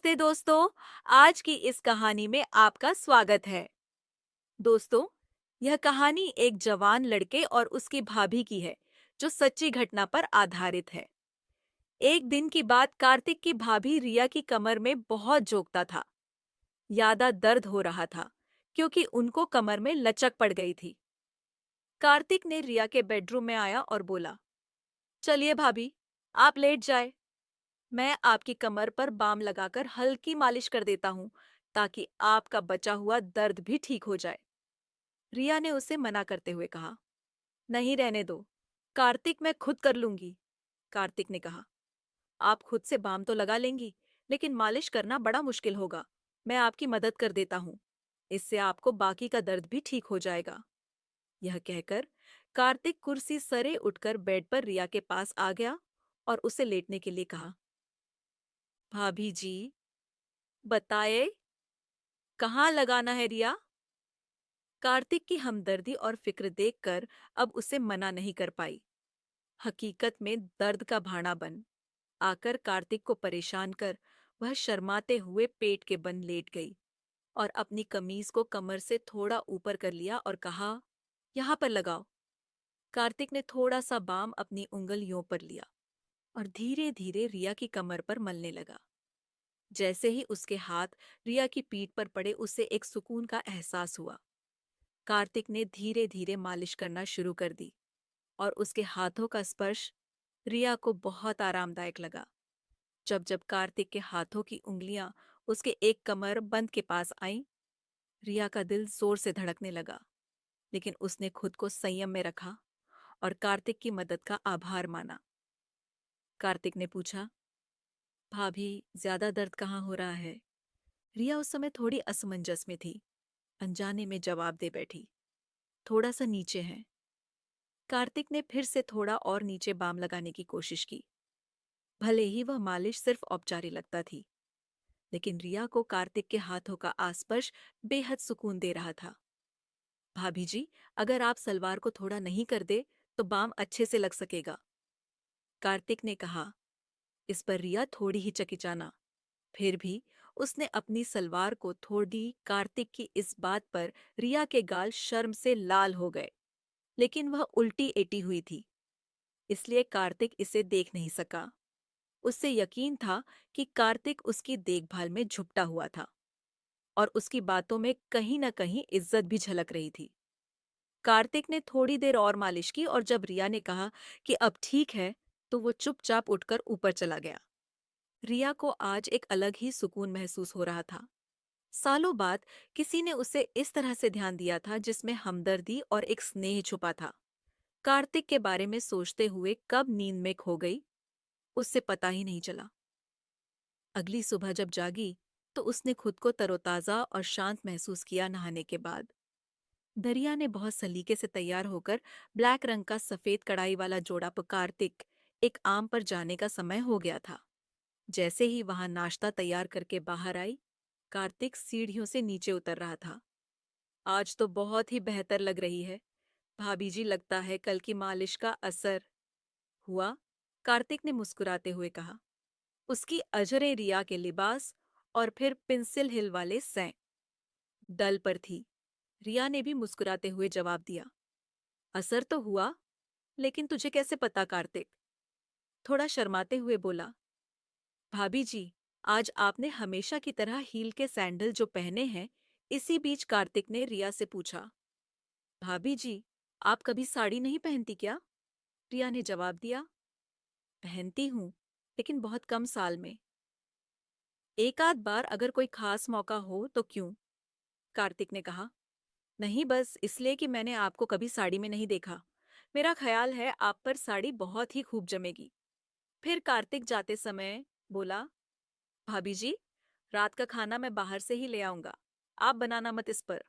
नमस्ते दोस्तों। आज की इस कहानी में आपका स्वागत है। दोस्तों, यह कहानी एक जवान लड़के और उसकी भाभी की है, जो सच्ची घटना पर आधारित है। एक दिन की बात, कार्तिक की भाभी रिया की कमर में बहुत जोकता था। ज्यादा दर्द हो रहा था, क्योंकि उनको कमर में लचक पड़ गई थी। कार्तिक ने रिया के बेडरूम में आया और बोला, चलिए भाभी, आप लेट जाए। मैं आपकी कमर पर बाम लगाकर हल्की मालिश कर देता हूँ, ताकि आपका बचा हुआ दर्द भी ठीक हो जाए। रिया ने उसे मना करते हुए कहा, नहीं, रहने दो। कार्तिक, मैं खुद कर लूंगी। कार्तिक ने कहा, आप खुद से बाम तो लगा लेंगी, लेकिन मालिश करना बड़ा मुश्किल होगा। मैं आपकी मदद कर देता हूँ। इससे आपको बाकी का दर्द भी ठीक हो जाएगा। यह कहकर कार्तिक कुर्सी सरे उठकर बेड पर रिया के पास आ गया और उसे लेटने के लिए कहा। भाभी जी, बताए, कहाँ लगाना है रिया? कार्तिक की हमदर्दी और फिक्र देखकर अब उसे मना नहीं कर पाई। हकीकत में दर्द का भाना बन आकर कार्तिक को परेशान कर वह शर्माते हुए पेट के बल लेट गई और अपनी कमीज को कमर से थोड़ा ऊपर कर लिया और कहा, यहाँ पर लगाओ। कार्तिक ने थोड़ा सा बाम अपनी उंगलियों पर लिया और धीरे धीरे रिया की कमर पर मलने लगा। जैसे ही उसके हाथ रिया की पीठ पर पड़े, उसे एक सुकून का एहसास हुआ। कार्तिक ने धीरे धीरे मालिश करना शुरू कर दी और उसके हाथों का स्पर्श रिया को बहुत आरामदायक लगा। जब जब कार्तिक के हाथों की उंगलियां उसके एक कमर बंद के पास आईं, रिया का दिल जोर से धड़कने लगा, लेकिन उसने खुद को संयम में रखा और कार्तिक की मदद का आभार माना। कार्तिक ने पूछा, भाभी, ज्यादा दर्द कहाँ हो रहा है? रिया उस समय थोड़ी असमंजस में थी। अनजाने में जवाब दे बैठी, थोड़ा सा नीचे है। कार्तिक ने फिर से थोड़ा और नीचे बाम लगाने की कोशिश की। भले ही वह मालिश सिर्फ औपचारिक लगता थी, लेकिन रिया को कार्तिक के हाथों का आस्पर्श बेहद सुकून दे रहा था। भाभी जी, अगर आप सलवार को थोड़ा नहीं कर दे तो बाम अच्छे से लग सकेगा, कार्तिक ने कहा। इस पर रिया थोड़ी ही चकिचाना। फिर भी उसने अपनी सलवार को थोड़ी। कार्तिक की इस बात पर रिया के गाल शर्म से लाल हो गए, लेकिन वह उल्टी एटी हुई थी, इसलिए कार्तिक इसे देख नहीं सका। उससे यकीन था कि कार्तिक उसकी देखभाल में झुकटा हुआ था और उसकी बातों में कहीं न कहीं इज्जत भी झलक रही थी। कार्तिक ने थोड़ी देर और मालिश की और जब रिया ने कहा कि अब ठीक है, तो वो चुपचाप उठकर ऊपर चला गया। रिया को आज एक अलग ही सुकून महसूस हो रहा था। सालों बाद किसी ने उसे इस तरह से ध्यान दिया था, जिसमें हमदर्दी और एक स्नेह छुपा था। कार्तिक के बारे में सोचते हुए कब नींद में खो गई, उससे पता ही नहीं चला। अगली सुबह जब जागी, तो उसने खुद को तरोताजा और शांत महसूस किया नहाने के बाद। दरिया ने बहुत सलीके से तैयार होकर ब्लैक रंग का सफेद कढ़ाई वाला जोड़ा कार्तिक एक आम पर जाने का समय हो गया था। जैसे ही वहां नाश्ता तैयार करके बाहर आई, कार्तिक सीढ़ियों से नीचे उतर रहा था। आज तो बहुत ही बेहतर लग रही है भाभी जी, लगता है कल की मालिश का असर हुआ, कार्तिक ने मुस्कुराते हुए कहा। उसकी अजरे रिया के लिबास और फिर पेंसिल हिल वाले सैं दल पर थी। रिया ने भी मुस्कुराते हुए जवाब दिया, असर तो हुआ, लेकिन तुझे कैसे पता? कार्तिक थोड़ा शर्माते हुए बोला, भाभी जी, आज आपने हमेशा की तरह हील के सैंडल जो पहने हैं। इसी बीच कार्तिक ने रिया से पूछा, भाभी जी, आप कभी साड़ी नहीं पहनती क्या? रिया ने जवाब दिया, पहनती हूँ, लेकिन बहुत कम साल में। एक आध बार अगर कोई खास मौका हो तो क्यों? कार्तिक ने कहा, नहीं, बस इसलिए कि मैंने आपको कभी साड़ी में नहीं देखा। मेरा ख्याल है आप पर साड़ी बहुत ही खूब जमेगी। फिर कार्तिक जाते समय बोला, भाभी जी, रात का खाना मैं बाहर से ही ले आऊंगा, आप बनाना मत इस पर।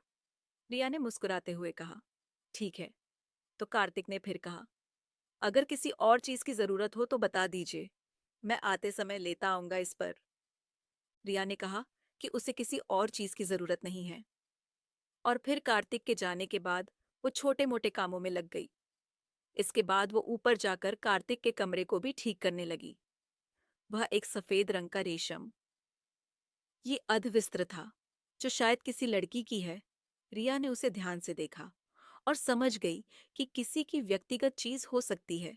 रिया ने मुस्कुराते हुए कहा, ठीक है। तो कार्तिक ने फिर कहा, अगर किसी और चीज की जरूरत हो तो बता दीजिए, मैं आते समय लेता आऊंगा इस पर। रिया ने कहा कि उसे किसी और चीज की जरूरत नहीं है। और फिर कार्तिक के जाने के बाद वो छोटे मोटे कामों में लग गई। इसके बाद वो ऊपर जाकर कार्तिक के कमरे को भी ठीक करने लगी। वह एक सफेद रंग का रेशम ये अधविस्त्र था, जो शायद किसी लड़की की है। रिया ने उसे ध्यान से देखा और समझ गई कि किसी की व्यक्तिगत चीज हो सकती है।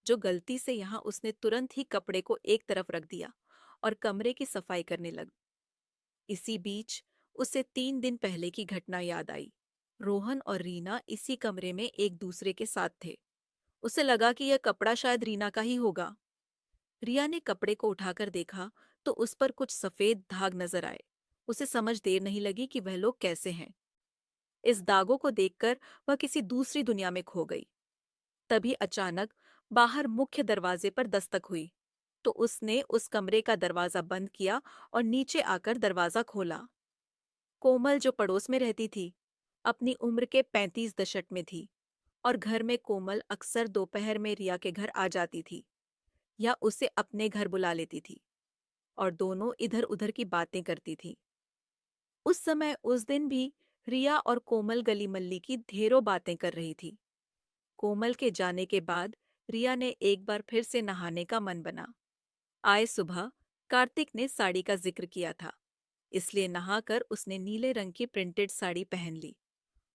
जो गलती से यहाँ उसने तुरंत ही कपड़े को एक तरफ रख दिया और कमरे की सफाई करने लग। इसी बीच उसे 3 दिन पहले की घटना याद आई। रोहन और रीना इसी कमरे में एक दूसरे के साथ थे। उसे लगा कि यह कपड़ा शायद रीना का ही होगा। रिया ने कपड़े को उठाकर देखा तो उस पर कुछ सफेद दाग नजर आए। उसे समझ देर नहीं लगी कि वह लोग कैसे हैं। इस दागों को देखकर वह किसी दूसरी दुनिया में खो गई। तभी अचानक बाहर मुख्य दरवाजे पर दस्तक हुई, तो उसने उस कमरे का दरवाजा बंद किया और नीचे आकर दरवाजा खोला। कोमल, जो पड़ोस में रहती थी, अपनी उम्र के 35 दशक में थी और घर में कोमल अक्सर दोपहर में रिया के घर आ जाती थी या उसे अपने घर बुला लेती थी और दोनों इधर उधर की बातें करती थी। उस समय उस दिन भी रिया और कोमल गली मल्ली की ढेरों बातें कर रही थी। कोमल के जाने के बाद रिया ने एक बार फिर से नहाने का मन बना। आए सुबह कार्तिक ने साड़ी का जिक्र किया था, इसलिए नहाकर उसने नीले रंग की प्रिंटेड साड़ी पहन ली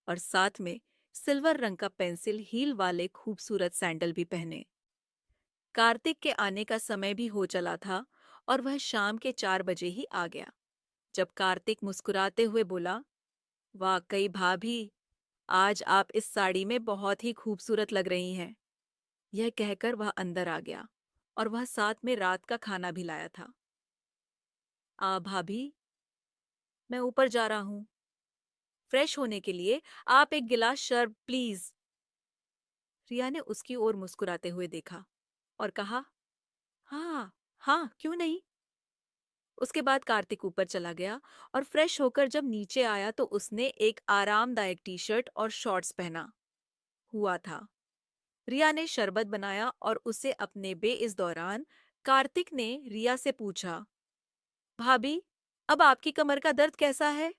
और साथ में सिल्वर रंग का पेंसिल हील वाले खूबसूरत सैंडल भी पहने। कार्तिक के आने का समय भी हो चला था और वह शाम के 4 बजे ही आ गया। जब कार्तिक मुस्कुराते हुए बोला, वाकई भाभी, आज आप इस साड़ी में बहुत ही खूबसूरत लग रही हैं। यह कहकर वह अंदर आ गया और वह साथ में रात का खाना भी लाया था। भाभी, मैं ऊपर जा रहा हूँ। फ्रेश होने के लिए आप एक गिलास शर्ब प्लीज। रिया ने उसकी ओर मुस्कुराते हुए देखा और कहा, हाँ हाँ, क्यों नहीं। उसके बाद कार्तिक ऊपर चला गया और फ्रेश होकर जब नीचे आया तो उसने एक आरामदायक टी शर्ट और शॉर्ट्स पहना हुआ था। रिया ने शरबत बनाया और उसे अपने इस दौरान कार्तिक ने रिया से पूछा, भाभी, अब आपकी कमर का दर्द कैसा है।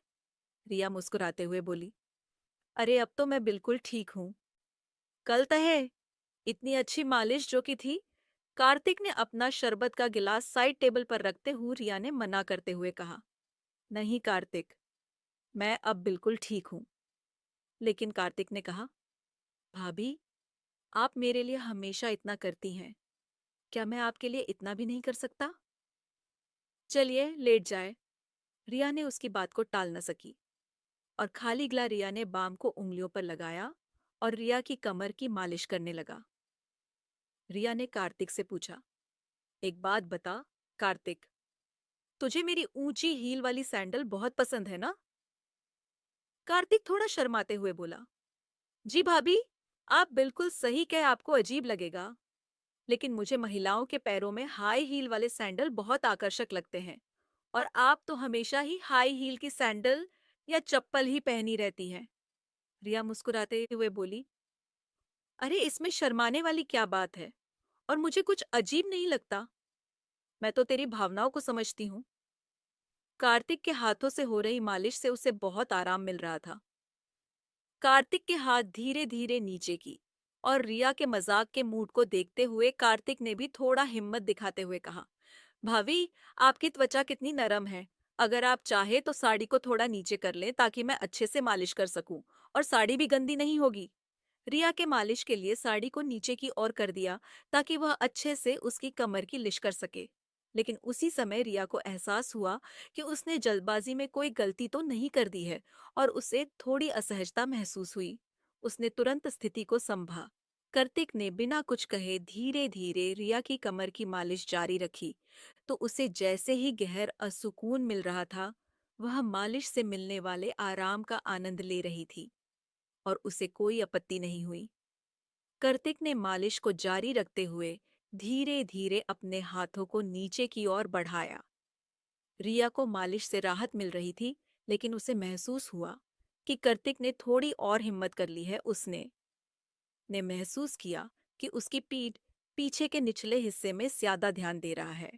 रिया मुस्कुराते हुए बोली, अरे अब तो मैं बिल्कुल ठीक हूँ। कल तहे इतनी अच्छी मालिश जो की थी। कार्तिक ने अपना शरबत का गिलास साइड टेबल पर रखते हुए रिया ने मना करते हुए कहा, नहीं कार्तिक, मैं अब बिल्कुल ठीक हूँ। लेकिन कार्तिक ने कहा, भाभी, आप मेरे लिए हमेशा इतना करती हैं, क्या मैं आपके लिए इतना भी नहीं कर सकता। चलिए लेट जाए। रिया ने उसकी बात को टाल न सकी और खाली गिला रिया ने बाम को उंगलियों पर लगाया और रिया की कमर की मालिश करने लगा। रिया ने कार्तिक से पूछा, एक बात बता कार्तिक, तुझे मेरी ऊंची हील वाली सैंडल बहुत पसंद है ना। कार्तिक थोड़ा शर्माते हुए बोला, जी भाभी, आप बिल्कुल सही कह, आपको अजीब लगेगा, लेकिन मुझे महिलाओं के पैरों में हाई हील वाले सैंडल बहुत आकर्षक लगते हैं और आप तो हमेशा ही हाई हील की सैंडल या चप्पल ही पहनी रहती हैं। रिया मुस्कुराते हुए बोली, अरे इसमें शर्माने वाली क्या बात है, और मुझे कुछ अजीब नहीं लगता। मैं तो तेरी भावनाओं को समझती हूँ। कार्तिक के हाथों से हो रही मालिश से उसे बहुत आराम मिल रहा था। कार्तिक के हाथ धीरे धीरे नीचे की और रिया के मजाक के मूड को देखते हुए कार्तिक ने भी थोड़ा हिम्मत दिखाते हुए कहा, भाभी, आपकी त्वचा कितनी नरम है। अगर आप चाहे तो साड़ी को थोड़ा नीचे कर लें ताकि मैं अच्छे से मालिश कर सकूं और साड़ी भी गंदी नहीं होगी। रिया के मालिश के लिए साड़ी को नीचे की ओर कर दिया ताकि वह अच्छे से उसकी कमर की लिश कर सके। लेकिन उसी समय रिया को एहसास हुआ कि उसने जल्दबाजी में कोई गलती तो नहीं कर दी है और उसे थोड़ी असहजता महसूस हुई। उसने तुरंत स्थिति को संभा। कार्तिक ने बिना कुछ कहे धीरे धीरे रिया की कमर की मालिश जारी रखी, तो उसे जैसे ही गहर असुकून मिल रहा था, वह मालिश से मिलने वाले आराम का आनंद ले रही थी और उसे कोई आपत्ति नहीं हुई। कार्तिक ने मालिश को जारी रखते हुए धीरे धीरे अपने हाथों को नीचे की ओर बढ़ाया। रिया को मालिश से राहत मिल रही थी, लेकिन उसे महसूस हुआ कि कार्तिक ने थोड़ी और हिम्मत कर ली है। उसने ने महसूस किया कि उसकी पीठ पीछे के निचले हिस्से में ज्यादा ध्यान दे रहा है।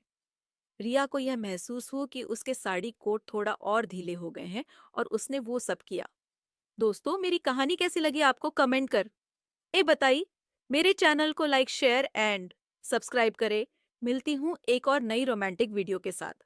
रिया को यह महसूस हुआ कि उसके साड़ी कोट थोड़ा और ढीले हो गए हैं और उसने वो सब किया। दोस्तों, मेरी कहानी कैसी लगी आपको कमेंट कर बताइए। मेरे चैनल को लाइक शेयर एंड सब्सक्राइब करें। मिलती हूँ एक और नई रोमांटिक वीडियो के साथ।